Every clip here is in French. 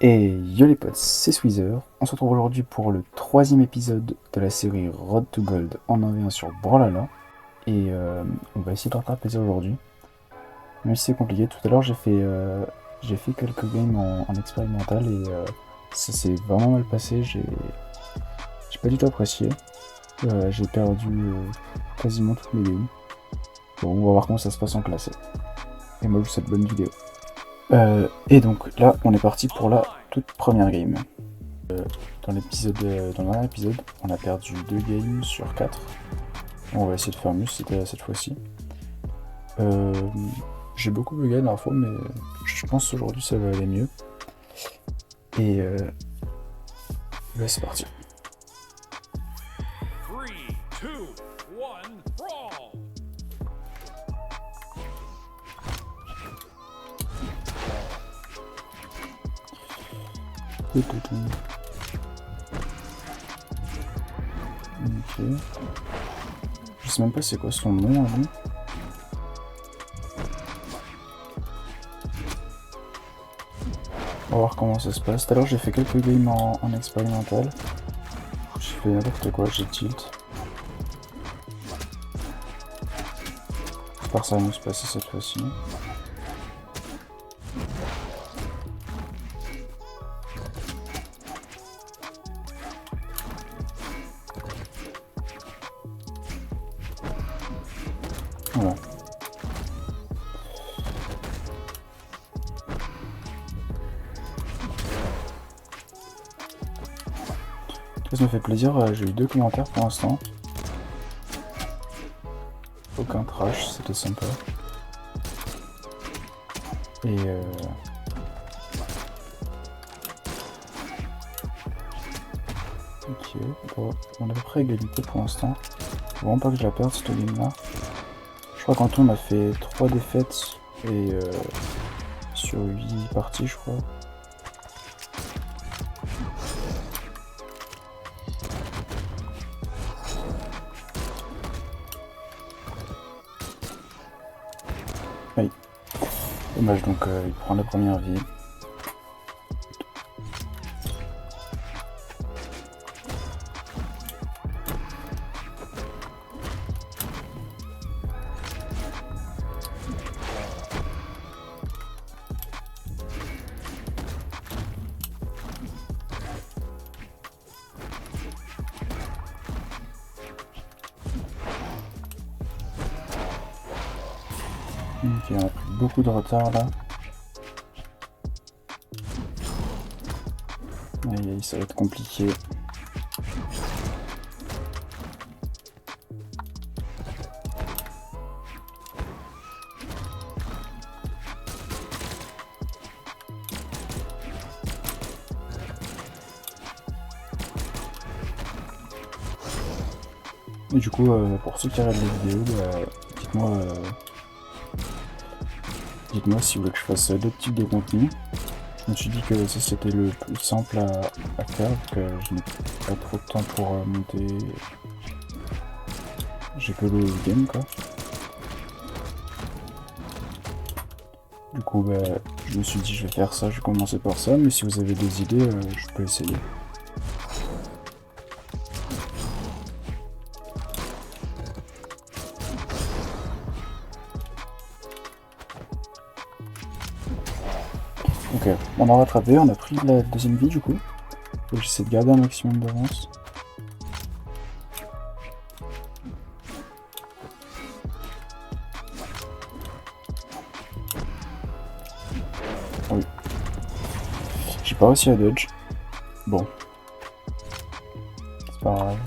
Et yo les potes, c'est Sweezer. On se retrouve aujourd'hui pour le troisième épisode de la série Road to Gold en 1v1 sur Brawlhalla. Et on va essayer de rattraper ça aujourd'hui. Même si c'est compliqué, tout à l'heure j'ai fait quelques games en expérimental et ça s'est vraiment mal passé. J'ai pas du tout apprécié. J'ai perdu quasiment toutes mes games. Bon, on va voir comment ça se passe en classé. Et moi je vous souhaite bonne vidéo. Et donc là, on est parti pour la toute première game. Dans le dernier épisode, on a perdu 2 games sur 4. On va essayer de faire mieux cette fois-ci. J'ai beaucoup bugué la dernière fois, mais je pense qu'aujourd'hui ça va aller mieux. Et là, c'est parti. 3, 2, 1, brawl! Ok. Je sais même pas c'est quoi son nom à lui. On va voir comment ça se passe. Tout à l'heure j'ai fait quelques games en expérimental. J'ai fait n'importe quoi, j'ai tilt. J'espère que ça va mieux se passer cette fois-ci. Voilà. Ça me fait plaisir, j'ai eu 2 commentaires pour l'instant. Aucun trash, c'était sympa. Et ok, bon, on est à peu près à égalité pour l'instant. Faut vraiment pas que je la perde cette game là. Je crois qu'en tout on a fait 3 défaites et sur 8 parties je crois. Oui. Dommage, donc il prend la première vie. Ok, on a pris beaucoup de retard là. Aïe aïe, ça va être compliqué. Et du coup, pour ceux qui regardent les vidéos, dites-moi si vous voulez que je fasse d'autres types de contenu. Je me suis dit que ça c'était le plus simple à faire, parce que je n'ai pas trop de temps pour monter. J'ai que le game quoi. Du coup, je me suis dit je vais faire ça, je vais commencer par ça, mais si vous avez des idées, je peux essayer. Ok, on a rattrapé, on a pris la deuxième vie du coup. Faut que j'essaie de garder un maximum d'avance. Oui. J'ai pas réussi à dodge. Bon. C'est pas grave.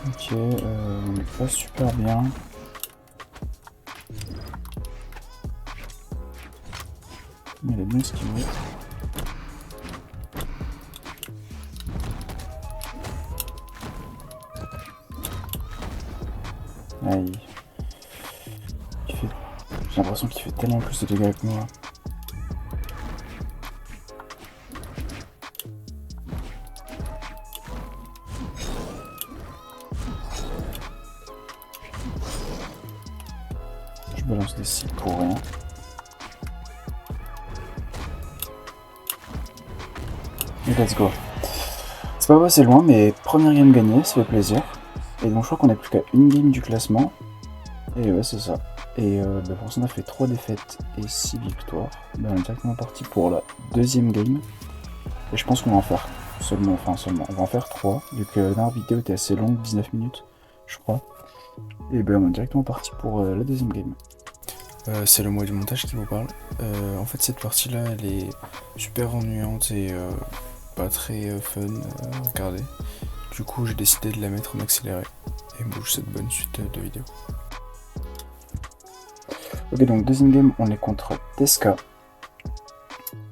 Ok, on est pas super bien. bien esquivé. Aïe. J'ai l'impression qu'il fait tellement plus de dégâts que moi. Je balance des cibles pour rien. Et let's go. C'est pas passé loin, mais première game gagnée, ça fait plaisir. Et donc je crois qu'on a plus qu'à une game du classement. Et ouais, c'est ça. Et pour l'instant on a fait 3 défaites et 6 victoires. On est directement parti pour la deuxième game. Et je pense qu'on va en faire seulement, on va en faire 3. Vu que la dernière vidéo était assez longue, 19 minutes, je crois. Et on est directement parti pour la deuxième game. C'est le mois du montage qui vous parle. En fait cette partie là elle est super ennuyante et pas très fun à regarder. Du coup j'ai décidé de la mettre en accéléré. Et me bouge cette bonne suite de vidéos. Ok, donc deuxième game, on est contre Tesca.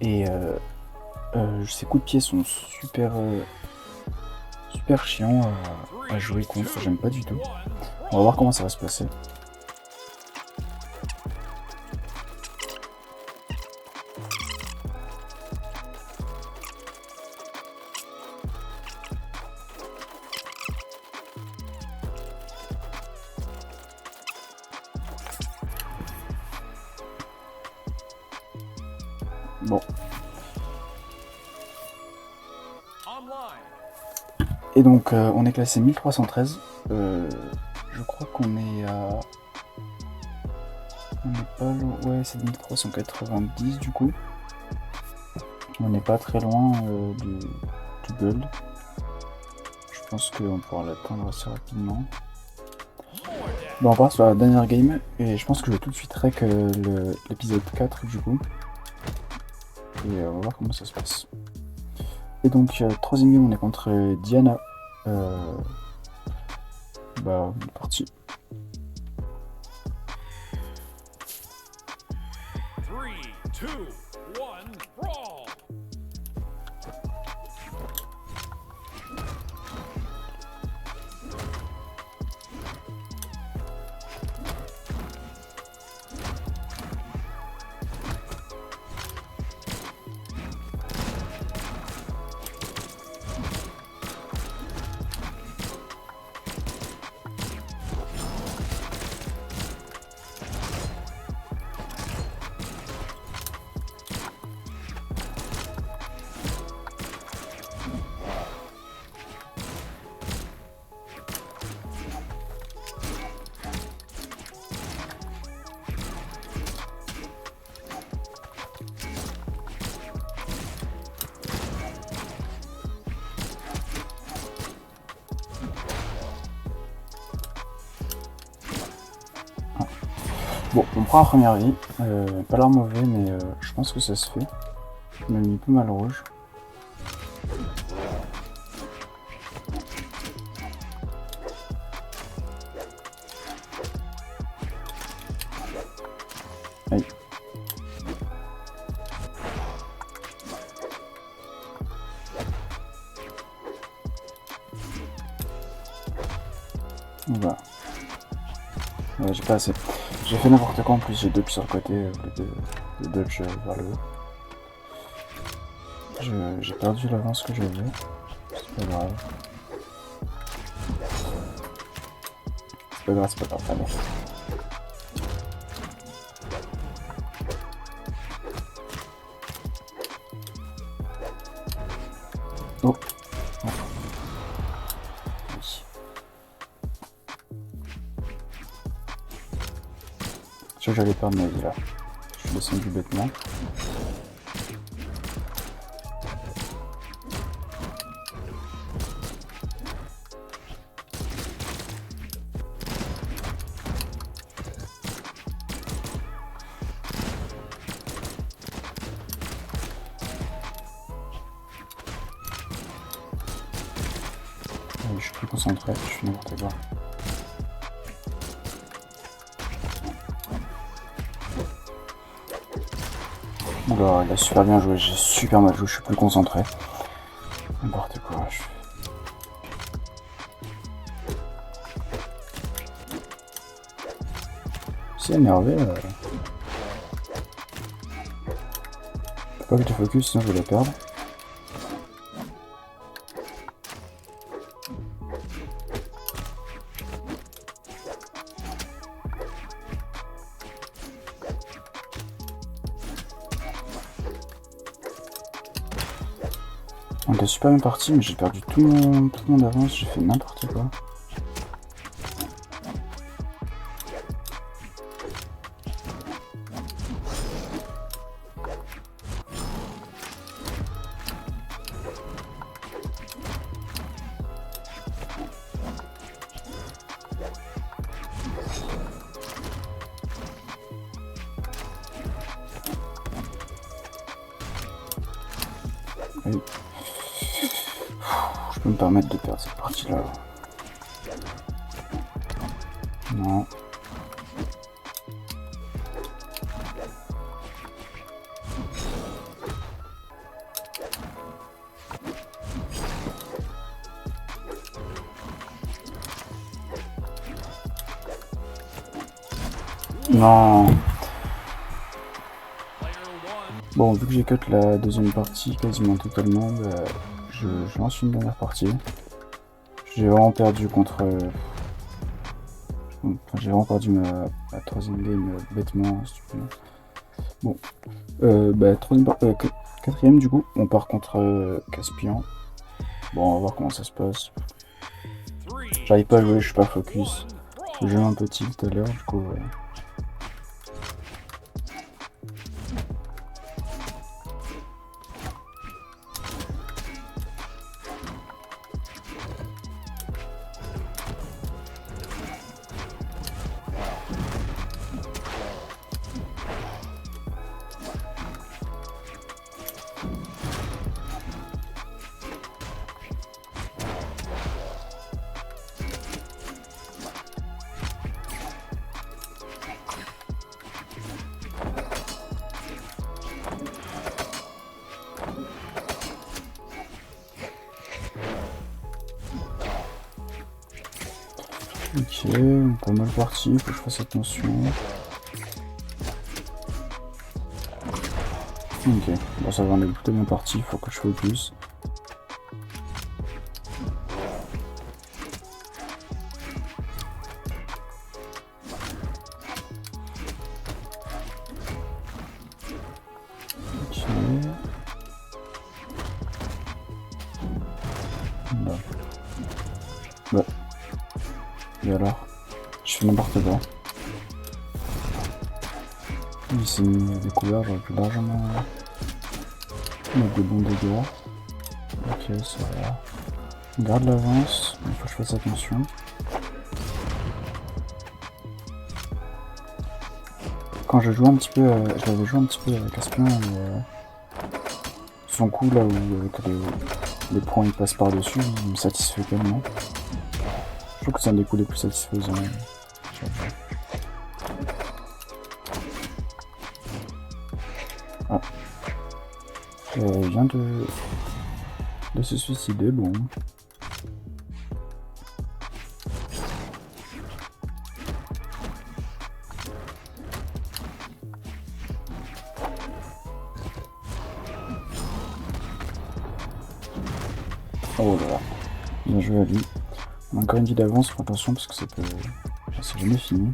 Et ses coups de pied sont super chiants à jouer contre, j'aime pas du tout. On va voir comment ça va se passer. Bon. Et donc on est classé 1313. Je crois qu'on est à... On n'est pas loin... Ouais, c'est 1390 du coup. On n'est pas très loin du gold. Je pense qu'on pourra l'atteindre assez rapidement. Bon, on passe sur la dernière game. Et je pense que je vais tout de suite rec l'épisode 4 du coup. Et on va voir comment ça se passe. Et donc, troisième game, on est contre Diana. On est parti. 3, 2, 1, brawl! Bon, on prend la première vie. Pas l'air mauvais, mais je pense que ça se fait. Je me mis peu mal rouge. Aïe. Voilà. Ouais, j'ai pas assez. J'ai fait n'importe quoi en plus, j'ai dodge sur le côté au lieu de dodge vers le haut. J'ai perdu l'avance que j'avais. C'est pas grave. C'est pas grave, c'est pas grave. Allez. Oh. Oh. Oui. Je j'allais perdre ma vie là. Je suis descendu bêtement. Je suis plus concentré, je suis n'importe quoi. Oula, il a super bien joué, j'ai super mal joué, je suis plus concentré. N'importe quoi. C'est énervé. Faut pas que tu focus, sinon je vais la perdre. On était super bien parti, mais j'ai perdu tout le monde d'avance, j'ai fait n'importe quoi. Oui. Je peux me permettre de perdre cette partie-là. Non. Non. Bon, vu que j'ai cut la deuxième partie quasiment totalement, bah, je lance une dernière partie. J'ai vraiment perdu contre... Enfin, j'ai vraiment perdu ma troisième game bêtement, stupidement. Bon, quatrième du coup, on part contre Caspian. Bon, on va voir comment ça se passe. J'arrive pas à jouer, je suis pas focus. J'ai joué un peu tilt tout à l'heure, du coup... Ok, pas mal parti, faut que je fasse attention. Ok, bon ça va, on est plutôt bien parti, faut que je focus. Ok. Là. Ouais. Et alors? Je fais n'importe quoi. Il s'est mis découvert, j'aurais pu largement mettre des bons dégâts. Ok, ça va. On garde l'avance, il faut que je fasse attention. Quand je jouais un petit peu, je l'avais joué un petit peu avec Caspian, son coup là où avec les points ils passent par dessus, il me satisfait tellement. Je trouve que c'est un des coups les plus satisfaisants. Ah. Il vient de se suicider, bon. Oh là là, bien joué à lui. On a encore une vie d'avance, faut attention parce que ça peut... c'est jamais fini.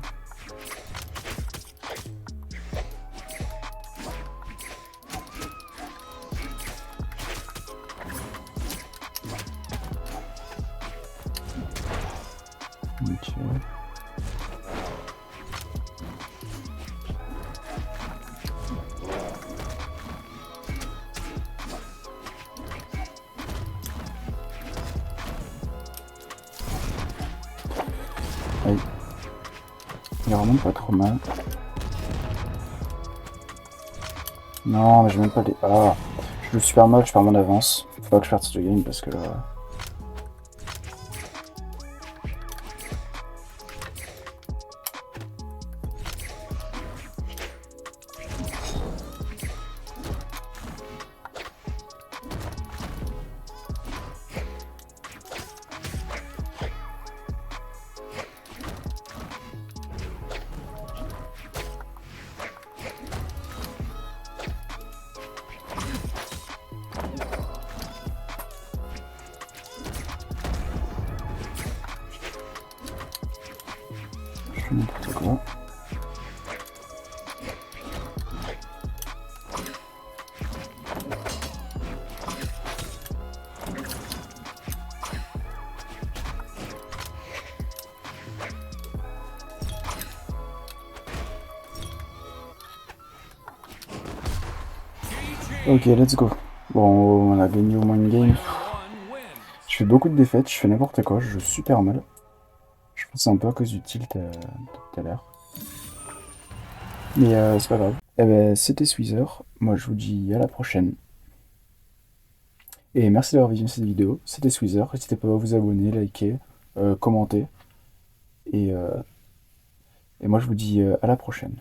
Ok. Aïe. Il remonte pas trop mal. Non, mais j'ai même pas les... Ah, je joue super mal, je perds mon avance. Faut pas que je perde cette game parce que là... je fais n'importe quoi. Ok, let's go. Bon, on a gagné au moins une game. One wins. Je fais beaucoup de défaites, je fais n'importe quoi, je joue super mal. Je pense que c'est un peu à cause du tilt de tout à l'heure. Mais c'est pas grave. Eh ben, c'était Sweezer. Moi, je vous dis à la prochaine. Et merci d'avoir visionné cette vidéo. C'était Sweezer. N'hésitez pas à vous abonner, liker, commenter. Et moi, je vous dis à la prochaine.